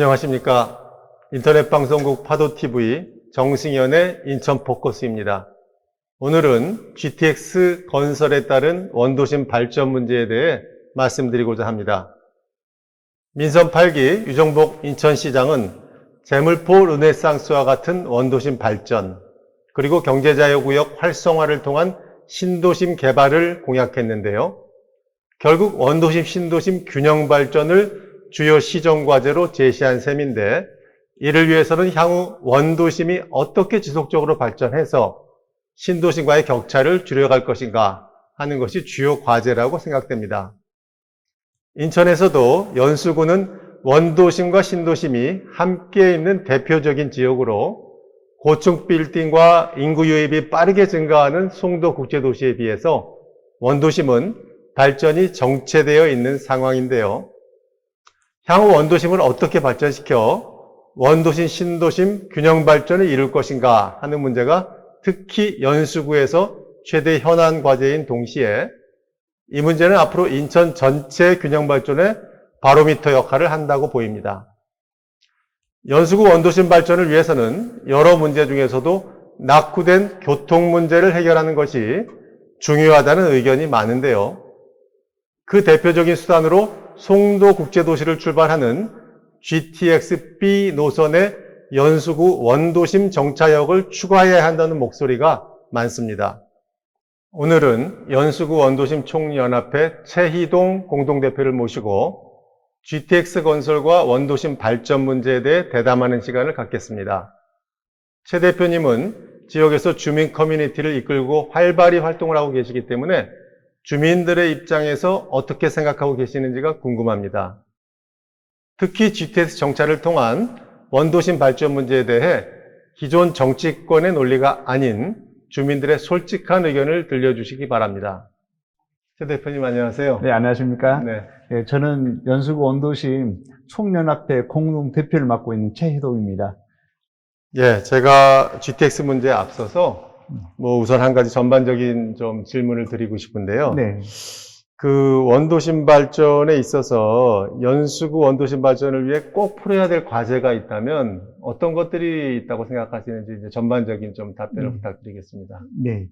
안녕하십니까. 인터넷방송국 파도TV 정승현의 인천포커스입니다. 오늘은 GTX 건설에 따른 원도심 발전 문제에 대해 말씀드리고자 합니다. 민선 8기 유정복 인천시장은 제물포 르네상스와 같은 원도심 발전, 그리고 경제자유구역 활성화를 통한 신도심 개발을 공약했는데요. 결국 원도심 신도심 균형 발전을 주요 시정과제로 제시한 셈인데, 이를 위해서는 향후 원도심이 어떻게 지속적으로 발전해서 신도심과의 격차를 줄여갈 것인가 하는 것이 주요 과제라고 생각됩니다. 인천에서도 연수구는 원도심과 신도심이 함께 있는 대표적인 지역으로 고층 빌딩과 인구 유입이 빠르게 증가하는 송도 국제도시에 비해서 원도심은 발전이 정체되어 있는 상황인데요. 향후 원도심을 어떻게 발전시켜 원도심, 신도심 균형 발전을 이룰 것인가 하는 문제가 특히 연수구에서 최대 현안 과제인 동시에 이 문제는 앞으로 인천 전체 균형 발전의 바로미터 역할을 한다고 보입니다. 연수구 원도심 발전을 위해서는 여러 문제 중에서도 낙후된 교통 문제를 해결하는 것이 중요하다는 의견이 많은데요. 그 대표적인 수단으로 송도 국제도시를 출발하는 GTX-B 노선의 연수구 원도심 정차역을 추가해야 한다는 목소리가 많습니다. 오늘은 연수구 원도심 총연합회 최희동 공동대표를 모시고 GTX 건설과 원도심 발전 문제에 대해 대담하는 시간을 갖겠습니다. 최 대표님은 지역에서 주민 커뮤니티를 이끌고 활발히 활동을 하고 계시기 때문에 주민들의 입장에서 어떻게 생각하고 계시는지가 궁금합니다. 특히 GTX 정차를 통한 원도심 발전 문제에 대해 기존 정치권의 논리가 아닌 주민들의 솔직한 의견을 들려주시기 바랍니다. 최 대표님 안녕하세요. 네, 안녕하십니까? 네. 네, 저는 연수구 원도심 총연합회 공동대표를 맡고 있는 최희동입니다. 예, 제가 GTX 문제에 앞서서 우선 한 가지 전반적인 좀 질문을 드리고 싶은데요. 네. 그 원도심 발전에 있어서 연수구 원도심 발전을 위해 꼭 풀어야 될 과제가 있다면 어떤 것들이 있다고 생각하시는지 이제 전반적인 좀 답변을 부탁드리겠습니다. 네.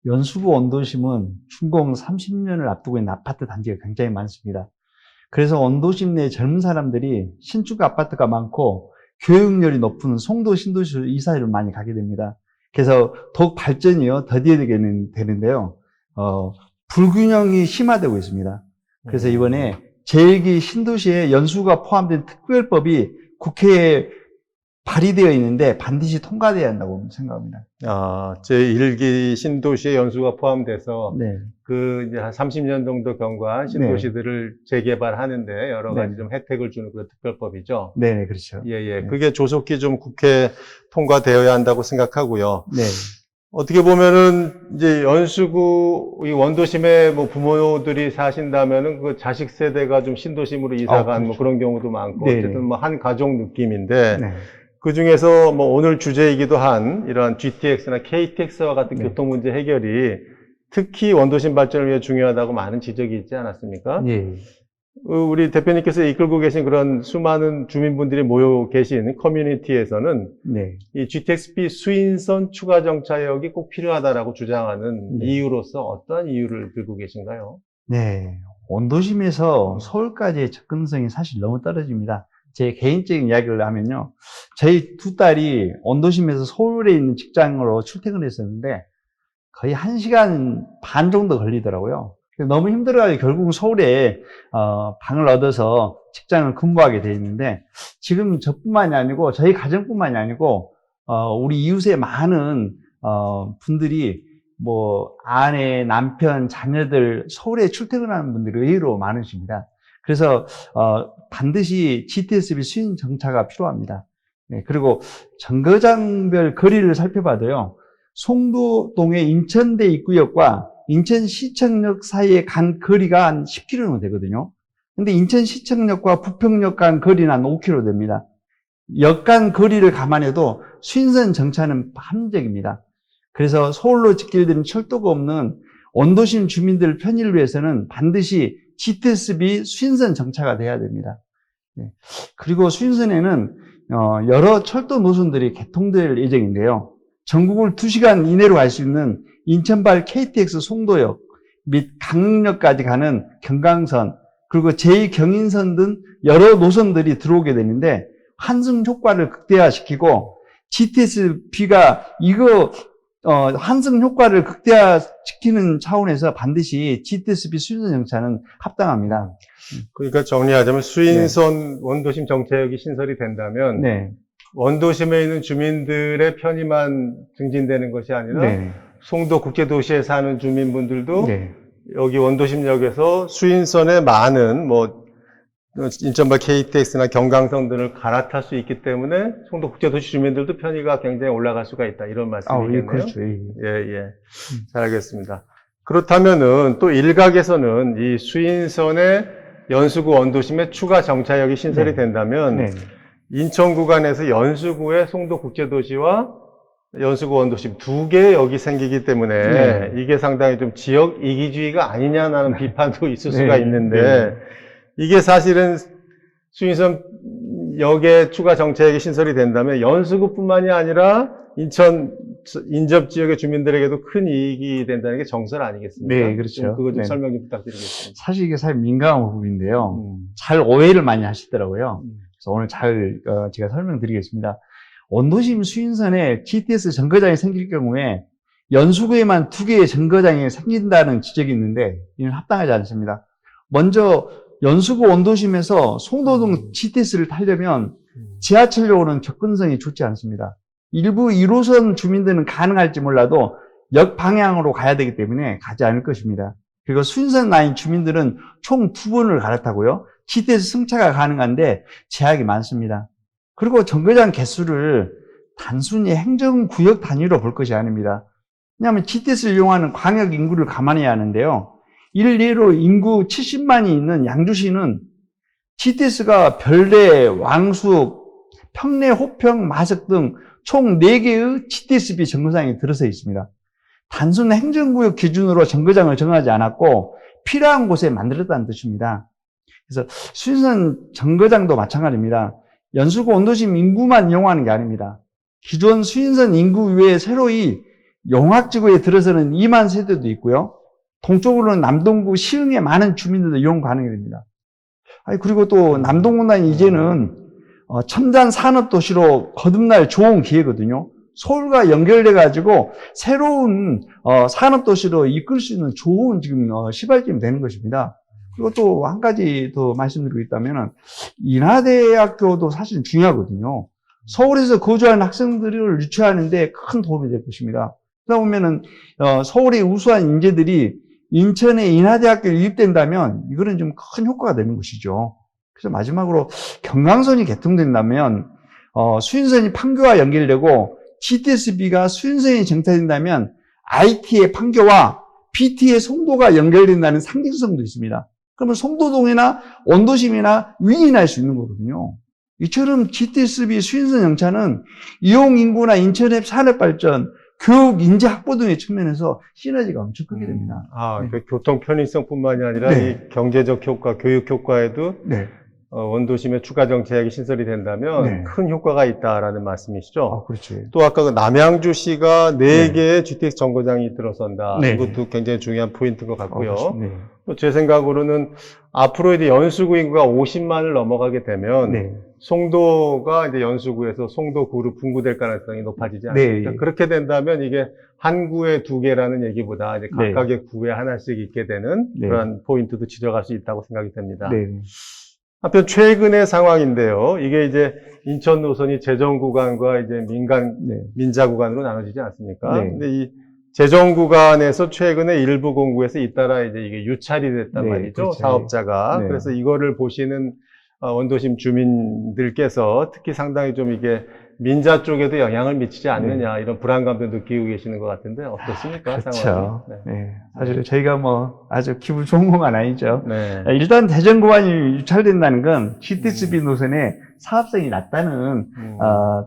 연수구 원도심은 준공 30년을 앞두고 있는 아파트 단지가 굉장히 많습니다. 그래서 원도심 내 젊은 사람들이 신축 아파트가 많고 교육열이 높은 송도 신도시 이사를 많이 가게 됩니다. 그래서 더욱 발전이요 더디게 되는데요. 불균형이 심화되고 있습니다. 그래서 이번에 제1기 신도시에 연수가 포함된 특별법이 국회에 발의되어 있는데 반드시 통과되어야 한다고 생각합니다. 제1기 신도시에 연수가 포함돼서 네. 이제 한 30년 정도 경과한 신도시들을 재개발하는데 여러 가지 좀 혜택을 주는 그런 특별법이죠. 네, 그렇죠. 예. 그게 조속히 좀 국회 통과되어야 한다고 생각하고요. 네. 어떻게 보면은 이제 연수구 이 원도심에 부모들이 사신다면은 그 자식 세대가 좀 신도심으로 이사간 그렇죠. 그런 경우도 많고 네네. 어쨌든 한 가족 느낌인데 네. 그 중에서 오늘 주제이기도 한 이러한 GTX나 KTX와 같은 네. 교통 문제 해결이 특히 원도심 발전을 위해 중요하다고 많은 지적이 있지 않았습니까? 예. 우리 대표님께서 이끌고 계신 그런 수많은 주민분들이 모여 계신 커뮤니티에서는 네. 이 GTX-B 수인선 추가 정차역이 꼭 필요하다라고 주장하는 이유로서 어떤 이유를 들고 계신가요? 네. 원도심에서 서울까지의 접근성이 사실 너무 떨어집니다. 제 개인적인 이야기를 하면요. 저희 두 딸이 원도심에서 서울에 있는 직장으로 출퇴근을 했었는데 거의 1시간 반 정도 걸리더라고요. 너무 힘들어가지고 결국 서울에 방을 얻어서 직장을 근무하게 돼 있는데 지금 저뿐만이 아니고 저희 가정뿐만이 아니고 우리 이웃의 많은 분들이 아내, 남편, 자녀들 서울에 출퇴근하는 분들이 의외로 많으십니다. 그래서 반드시 GTX-B 수인 정차가 필요합니다. 네, 그리고 정거장별 거리를 살펴봐도요. 송도동의 인천대 입구역과 인천시청역 사이에 간 거리가 한 10km 정도 되거든요. 근데 인천시청역과 부평역 간 거리는 한 5km 됩니다. 역 간 거리를 감안해도 수인선 정차는 함정입니다. 그래서 서울로 직결되는 철도가 없는 원도심 주민들 편의를 위해서는 반드시 GTX-B 수인선 정차가 돼야 됩니다. 그리고 수인선에는 여러 철도 노선들이 개통될 예정인데요. 전국을 2시간 이내로 갈 수 있는 인천발 KTX 송도역 및 강릉역까지 가는 경강선, 그리고 제2경인선 등 여러 노선들이 들어오게 되는데, 환승 효과를 극대화시키고 GTS-B가 이거 환승 효과를 극대화시키는 차원에서 반드시 GTS-B 수인선 정차는 합당합니다. 그러니까 정리하자면 수인선 원도심 정차역이 신설이 된다면 네. 원도심에 있는 주민들의 편의만 증진되는 것이 아니라 네. 송도 국제도시에 사는 주민분들도 네. 여기 원도심역에서 수인선에 많은 인천발 KTX나 경강선 등을 갈아탈 수 있기 때문에 송도 국제도시 주민들도 편의가 굉장히 올라갈 수가 있다, 이런 말씀이겠네요. 그렇죠. 예. 잘 알겠습니다. 그렇다면은 또 일각에서는 이 수인선의 연수구 원도심에 추가 정차역이 신설이 된다면 인천 구간에서 연수구의 송도 국제도시와 연수구 원도심 2개의 역이 생기기 때문에 이게 상당히 좀 지역 이기주의가 아니냐는 비판도 있을 수가 있는데, 이게 사실은 수인선 역에 추가 정차역이 신설이 된다면 연수구뿐만이 아니라 인천 인접 지역의 주민들에게도 큰 이익이 된다는 게 정설 아니겠습니까? 네, 그렇죠. 그거 좀 설명 좀 부탁드리겠습니다. 사실 이게 사실 민감한 부분인데요. 잘 오해를 많이 하시더라고요. 그래서 오늘 제가 설명드리겠습니다. 원도심 수인선에 GTS 정거장이 생길 경우에 연수구에만 2개의 정거장이 생긴다는 지적이 있는데, 이는 합당하지 않습니다. 먼저 연수구 원도심에서 송도동 GTS를 타려면 지하철역으로는 접근성이 좋지 않습니다. 일부 1호선 주민들은 가능할지 몰라도 역 방향으로 가야 되기 때문에 가지 않을 것입니다. 그리고 수인선 라인 주민들은 총 2번을 갈아타고요, GTS 승차가 가능한데 제약이 많습니다. 그리고 정거장 개수를 단순히 행정구역 단위로 볼 것이 아닙니다. 왜냐하면 GTS를 이용하는 광역 인구를 감안해야 하는데요. 이를 예로 인구 70만이 있는 양주시는 GTS가 별내, 왕숙, 평내, 호평, 마석 등 총 4개의 GTS-B 정거장이 들어서 있습니다. 단순 행정구역 기준으로 정거장을 정하지 않았고 필요한 곳에 만들었다는 뜻입니다. 그래서 수인선 정거장도 마찬가지입니다. 연수구 원도심 인구만 이용하는 게 아닙니다. 기존 수인선 인구 외에 새로이 용학지구에 들어서는 2만 세대도 있고요. 동쪽으로는 남동구 시흥의 많은 주민들도 이용 가능이 됩니다. 그리고 또 남동구는 이제는 첨단 산업도시로 거듭날 좋은 기회거든요. 서울과 연결돼가지고 새로운 산업도시로 이끌 수 있는 좋은 지금 시발점이 되는 것입니다. 그리고 또 한 가지 더 말씀드리고 있다면, 인하대학교도 사실 중요하거든요. 서울에서 거주하는 학생들을 유치하는데 큰 도움이 될 것입니다. 그러다 보면은 서울의 우수한 인재들이 인천의 인하대학교에 유입된다면 이거는 좀 큰 효과가 되는 것이죠. 그래서 마지막으로 경강선이 개통된다면 수인선이 판교와 연결되고 GTS-B가 수인선이 정차된다면 IT의 판교와 BT의 송도가 연결된다는 상징성도 있습니다. 그러면 송도동이나 원도심이나 위인할 수 있는 거거든요. 이처럼 GTS-B 수인선 정차는 이용 인구나 인천의 산업 발전, 교육, 인재 확보 등의 측면에서 시너지가 엄청 크게 됩니다. 그 교통 편의성뿐만이 아니라 이 경제적 효과, 교육 효과에도 원도심에 추가 정차역이 신설이 된다면 큰 효과가 있다라는 말씀이시죠? 그렇죠. 또 아까 그 남양주시가 4개의 GTX 정거장이 들어선다. 이것도 굉장히 중요한 포인트인 것 같고요. 또 제 생각으로는 앞으로 이제 연수구 인구가 50만을 넘어가게 되면 송도가 이제 연수구에서 송도구로 분구될 가능성이 높아지지 않습니까? 그렇게 된다면 이게 한 구에 2개라는 얘기보다 이제 각각의 구에 하나씩 있게 되는 그런 포인트도 지적할 수 있다고 생각이 됩니다. 한편 최근의 상황인데요. 이게 이제 인천 노선이 재정 구간과 이제 민자 구간으로 나눠지지 않습니까? 근데 이 재정 구간에서 최근에 일부 공구에서 잇따라 이제 이게 유찰이 됐단 말이죠. 그렇죠. 사업자가. 그래서 이거를 보시는 원도심 주민들께서 특히 상당히 좀 이게 민자 쪽에도 영향을 미치지 않느냐 이런 불안감도 느끼고 계시는 것 같은데 어떻습니까? 그렇죠. 사실 저희가 아주 기분 좋은 것만 아니죠. 일단 대전 구간이 유찰된다는 건 GTS-B 노선의 사업성이 낮다는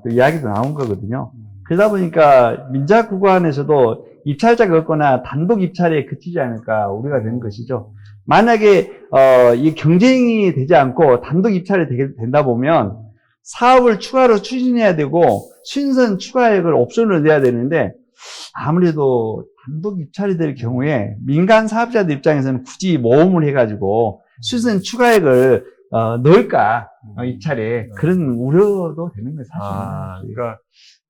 또 이야기도 나온 거거든요. 그러다 보니까 민자 구간에서도 입찰자가 없거나 단독 입찰에 그치지 않을까 우려가 되는 것이죠. 만약에 이 경쟁이 되지 않고 단독 입찰이 된다 보면 사업을 추가로 추진해야 되고 수인선 추가액을 옵션으로 내야 되는데 아무래도 단독 입찰이 될 경우에 민간 사업자들 입장에서는 굳이 모험을 해가지고 수인선 추가액을 넣을까 입찰에 그런 우려도 되는 거예요, 사실은. 그러니까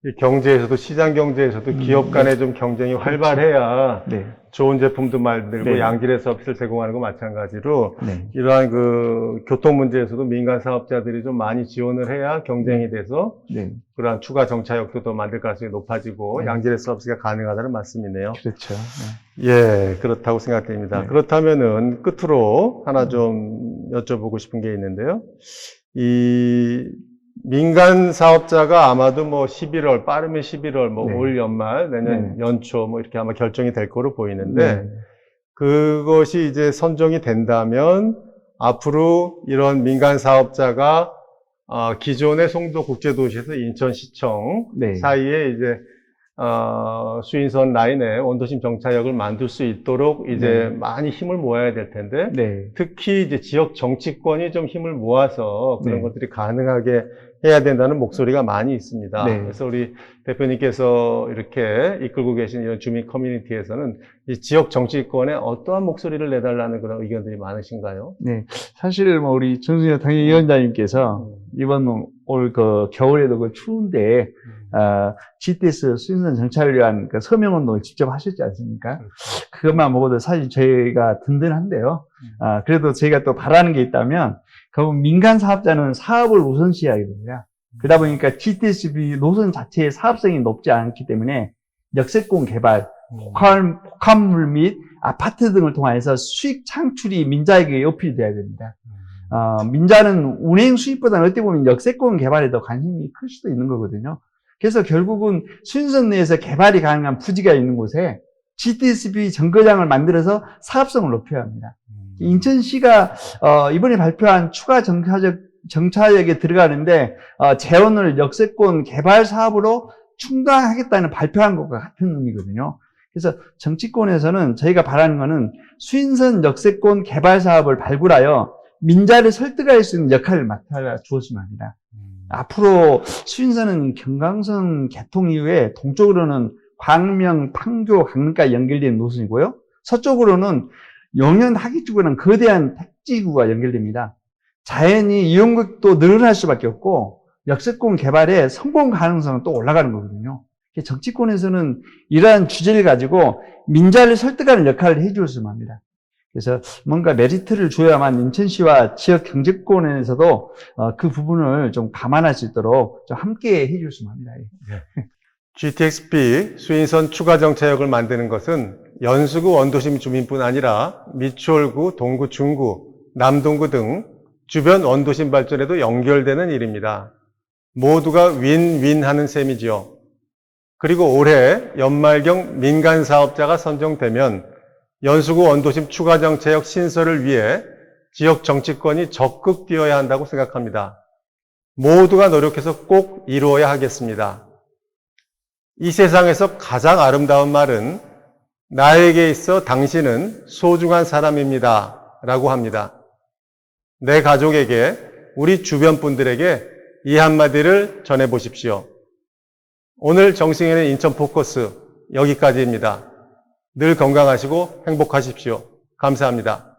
이 경제에서도 시장 경제에서도 기업 간에 좀 경쟁이 활발해야 네. 좋은 제품도 만들고 네. 양질의 서비스를 제공하는 거 마찬가지로 네. 이러한 그 교통 문제에서도 민간 사업자들이 좀 많이 지원을 해야 경쟁이 돼서 네. 그러한 추가 정차역도 더 만들 가능성이 높아지고 네. 양질의 서비스가 가능하다는 말씀이네요. 그렇죠. 네. 예, 그렇다고 생각됩니다. 네. 그렇다면은 끝으로 하나 좀 여쭤보고 싶은 게 있는데요. 이 민간 사업자가 아마도 뭐 11월, 빠르면 11월, 뭐 네. 올 연말, 내년 연초 뭐 이렇게 아마 결정이 될 거로 보이는데 네. 그것이 이제 선정이 된다면 앞으로 이런 민간 사업자가 기존의 송도국제도시에서 인천시청 네. 사이에 이제 수인선 라인에 원도심 정차역을 만들 수 있도록 이제 네. 많이 힘을 모아야 될 텐데 네. 특히 이제 지역 정치권이 좀 힘을 모아서 그런 네. 것들이 가능하게 해야 된다는 목소리가 많이 있습니다. 네. 그래서 우리 대표님께서 이렇게 이끌고 계신 이런 주민 커뮤니티에서는 이 지역 정치권에 어떠한 목소리를 내달라는 그런 의견들이 많으신가요? 네. 사실 뭐 우리 정순영 당협위원장님께서 이번 올 그 겨울에도 그 추운데 GTS 수인선 정차를 위한 그 서명운동을 직접 하셨지 않습니까? 그렇죠. 그것만 먹어도 사실 저희가 든든한데요. 그래도 저희가 또 바라는 게 있다면, 그럼 민간 사업자는 사업을 우선시해야 됩니다. 그러다 보니까 GTSB 노선 자체의 사업성이 높지 않기 때문에 역세권 개발, 복합물 및 아파트 등을 통해서 수익 창출이 민자에게 어필이 돼야 됩니다. 민자는 운행 수익보다는 어떻게 보면 역세권 개발에 더 관심이 클 수도 있는 거거든요. 그래서 결국은 수인선 내에서 개발이 가능한 부지가 있는 곳에 GTSB 정거장을 만들어서 사업성을 높여야 합니다. 인천시가 이번에 발표한 추가 정차역에 들어가는데 재원을 역세권 개발 사업으로 충당하겠다는 발표한 것과 같은 의미거든요. 그래서 정치권에서는 저희가 바라는 것은 수인선 역세권 개발 사업을 발굴하여 민자를 설득할 수 있는 역할을 맡아 주었으면 합니다. 앞으로 수인선은 경강선 개통 이후에 동쪽으로는 광명, 판교, 강릉까지 연결된 노선이고요. 서쪽으로는 용현, 하기주구랑 거대한 택지구가 연결됩니다. 자연히 이용객도 늘어날 수밖에 없고 역세권 개발의 성공 가능성은 또 올라가는 거거든요. 정치권에서는 이러한 주제를 가지고 민자를 설득하는 역할을 해주었으면 합니다. 그래서 뭔가 메리트를 줘야만 인천시와 지역 경제권에서도 그 부분을 좀 감안할 수 있도록 좀 함께 해주셨으면 합니다. GTX-B 수인선 추가 정차역을 만드는 것은 연수구 원도심 주민뿐 아니라 미추홀구, 동구, 중구, 남동구 등 주변 원도심 발전에도 연결되는 일입니다. 모두가 윈윈하는 셈이지요. 그리고 올해 연말경 민간 사업자가 선정되면 연수구 원도심 추가 정차역 신설을 위해 지역 정치권이 적극 뛰어야 한다고 생각합니다. 모두가 노력해서 꼭 이루어야 하겠습니다. 이 세상에서 가장 아름다운 말은 나에게 있어 당신은 소중한 사람입니다 라고 합니다. 내 가족에게, 우리 주변 분들에게 이 한마디를 전해보십시오. 오늘 정승현의 인천 포커스 여기까지입니다. 늘 건강하시고 행복하십시오. 감사합니다.